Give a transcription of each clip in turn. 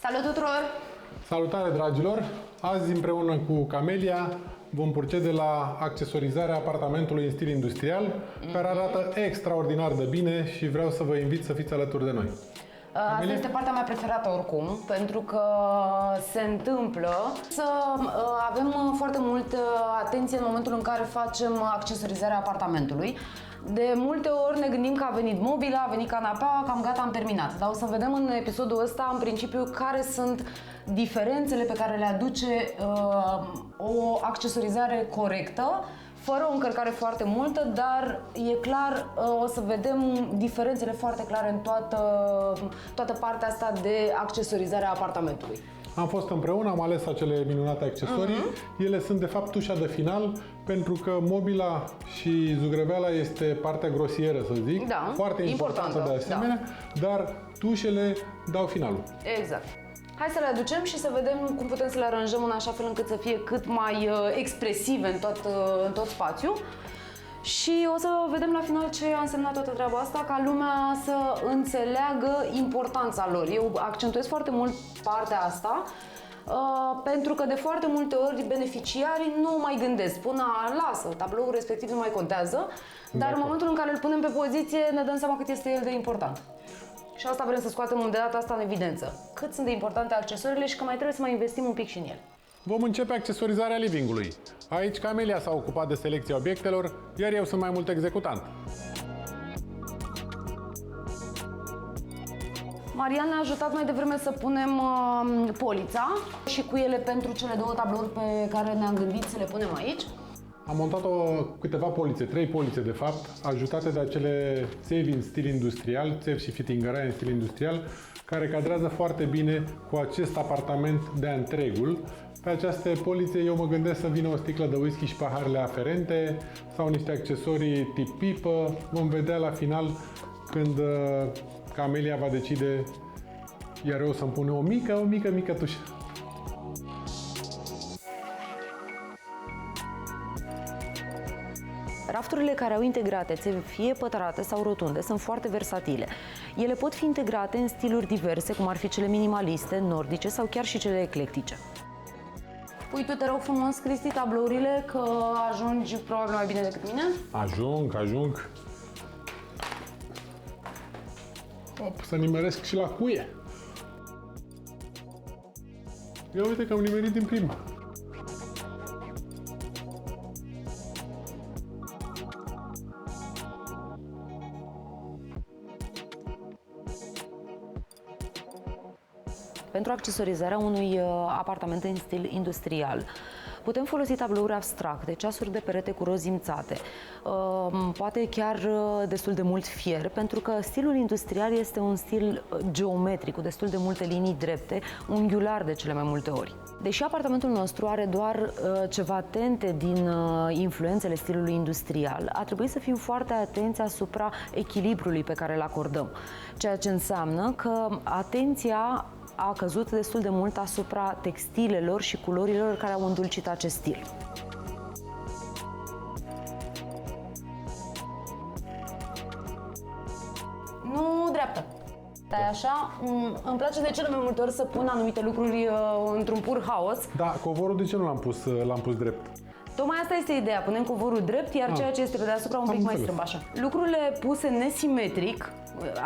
Salut tuturor! Salutare, dragilor! Azi, împreună cu Camelia, vom procede la accesorizarea apartamentului în stil industrial, care arată extraordinar de bine și vreau să vă invit să fiți alături de noi. Asta este partea mea preferată oricum, pentru că se întâmplă să avem foarte multă atenție în momentul în care facem accesorizarea apartamentului. De multe ori ne gândim că a venit mobila, a venit canapeaua, cam gata, am terminat. Dar o să vedem în episodul ăsta, în principiu, care sunt diferențele pe care le aduce o accesorizare corectă, fără o încărcare foarte multă, dar e clar, o să vedem diferențele foarte clare în toată partea asta de accesorizare a apartamentului. Am fost împreună, am ales acele minunate accesorii. Ele sunt de fapt tușa de final, pentru că mobila și zugrăveala este partea grosieră, să zic, Da, foarte importantă de asemenea, dar tușele dau finalul. Exact. Hai să le aducem și să vedem cum putem să le aranjăm în așa fel încât să fie cât mai expresive în tot spațiul. Și o să vedem la final ce a însemnat toată treaba asta, ca lumea să înțeleagă importanța lor. Eu accentuez foarte mult partea asta, pentru că de foarte multe ori beneficiarii nu mai gândesc. Spun, lasă, tabloul respectiv nu mai contează, dar în momentul în care îl punem pe poziție ne dăm seama cât este el de important. Și asta vrem să scoatem de data asta în evidență. Cât sunt de importante accesoriile și că mai trebuie să mai investim un pic și în ele. Vom începe accesorizarea livingului. Aici Camelia s-a ocupat de selecția obiectelor, iar eu sunt mai mult executant. Marian ne-a ajutat mai devreme să punem polița și cu ele pentru cele două tablouri pe care ne-am gândit să le punem aici. Am montat câteva polițe, 3 polițe de fapt, ajutate de acele țevi în stil industrial, țevi și fitingăraie în stil industrial, care cadrează foarte bine cu acest apartament de întregul. Pe aceste polițe eu mă gândesc să vină o sticlă de whisky și paharele aferente sau niște accesorii tip pipă. Vom vedea la final când Camelia va decide, iar eu să-mi pun o mică tușă. Rafturile care au integrate țevi fie pătrate sau rotunde sunt foarte versatile. Ele pot fi integrate în stiluri diverse, cum ar fi cele minimaliste, nordice sau chiar și cele eclectice. Pui tu, te rog frumos, Cristi, tablourile, că ajungi probabil mai bine decât mine. Ajung. Op, să nimeresc și la cuie. Ia uite că am nimerit din prima. Pentru accesorizarea unui apartament în stil industrial, putem folosi tablouri abstracte, ceasuri de perete cu rozi imțate, poate chiar destul de mult fier, pentru că stilul industrial este un stil geometric, cu destul de multe linii drepte, unghiular de cele mai multe ori. Deși apartamentul nostru are doar ceva tente din influențele stilului industrial, a trebuit să fim foarte atenți asupra echilibrului pe care îl acordăm, ceea ce înseamnă că atenția a căzut destul de mult asupra textilelor și culorilor care au îndulcit acest stil. Nu dreaptă. Stai așa, îmi place de cele mai multe ori să pun anumite lucruri într-un pur haos. Da, covorul de ce nu l-am pus drept? Tocmai asta este ideea, punem covorul drept, iar ceea ce este pe deasupra un pic mai strâmb, așa. Lucrurile puse nesimetric,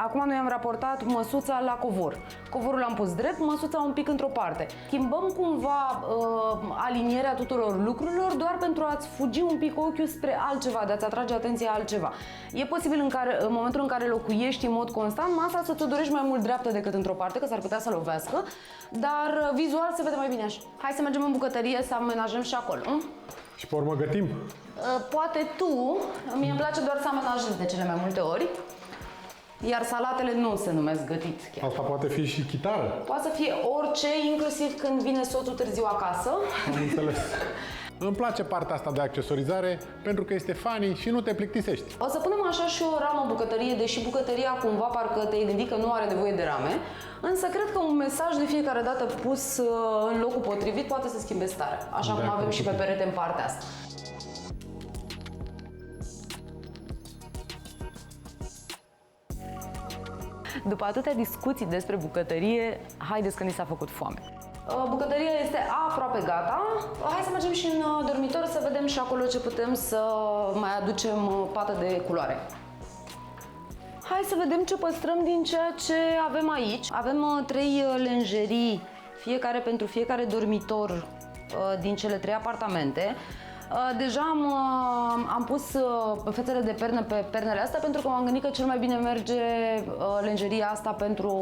acum noi am raportat măsuța la covor. Covorul l-am pus drept, măsuța un pic într-o parte. Schimbăm cumva alinierea tuturor lucrurilor doar pentru a-ți fugi un pic ochiul spre altceva, de a-ți atrage atenția altceva. E posibil în momentul în care locuiești în mod constant, masa să te dorești mai mult dreaptă decât într-o parte, că s-ar putea să lovească, dar vizual se vede mai bine așa. Hai să mergem în bucătărie să amenajăm și acolo. Și pe urmă gătim. Poate tu, mie îmi place doar să amenajez de cele mai multe ori, iar salatele nu se numesc gătit chiar. Asta poate fi și chitară. Poate să fie orice, inclusiv când vine soțul târziu acasă. Am înțeles. Îmi place partea asta de accesorizare pentru că este funny și nu te plictisești. O să punem așa și o ramă bucătărie, deși bucătăria cumva parcă te-ai gândit că nu are nevoie de rame, însă cred că un mesaj de fiecare dată pus în locul potrivit poate să schimbe starea, așa cum avem și pe perete în partea asta. După atâtea discuții despre bucătărie, haideți că ni s-a făcut foame. Bucătăria este aproape gata. Hai să mergem și în dormitor să vedem și acolo ce putem să mai aducem pată de culoare. Hai să vedem ce păstrăm din ceea ce avem aici. Avem 3 lenjerii, fiecare pentru fiecare dormitor din cele 3 apartamente. Deja am pus fețele de pernă pe pernele astea pentru că m-am gândit că cel mai bine merge lenjeria asta pentru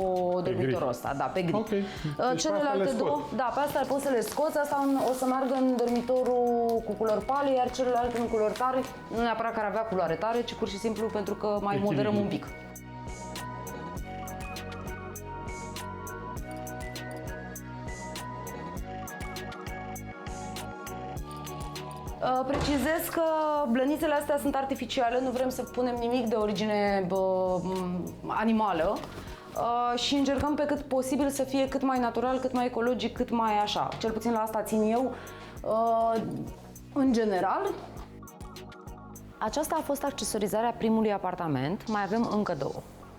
dormitorul ăsta, da, pe gri. Okay. Deci Celelalte două, da, pe astea poți să le scoți, asta o să meargă în dormitorul cu culori pale, iar celelalte în culori tare, nu neapărat care avea culoare tare, ci pur și simplu pentru că mai moderăm un pic. Precizez că blănițele astea sunt artificiale, nu vrem să punem nimic de origine animală și încercăm pe cât posibil să fie cât mai natural, cât mai ecologic, cât mai așa. Cel puțin la asta țin eu. În general, aceasta a fost accesorizarea primului apartament, mai avem încă 2.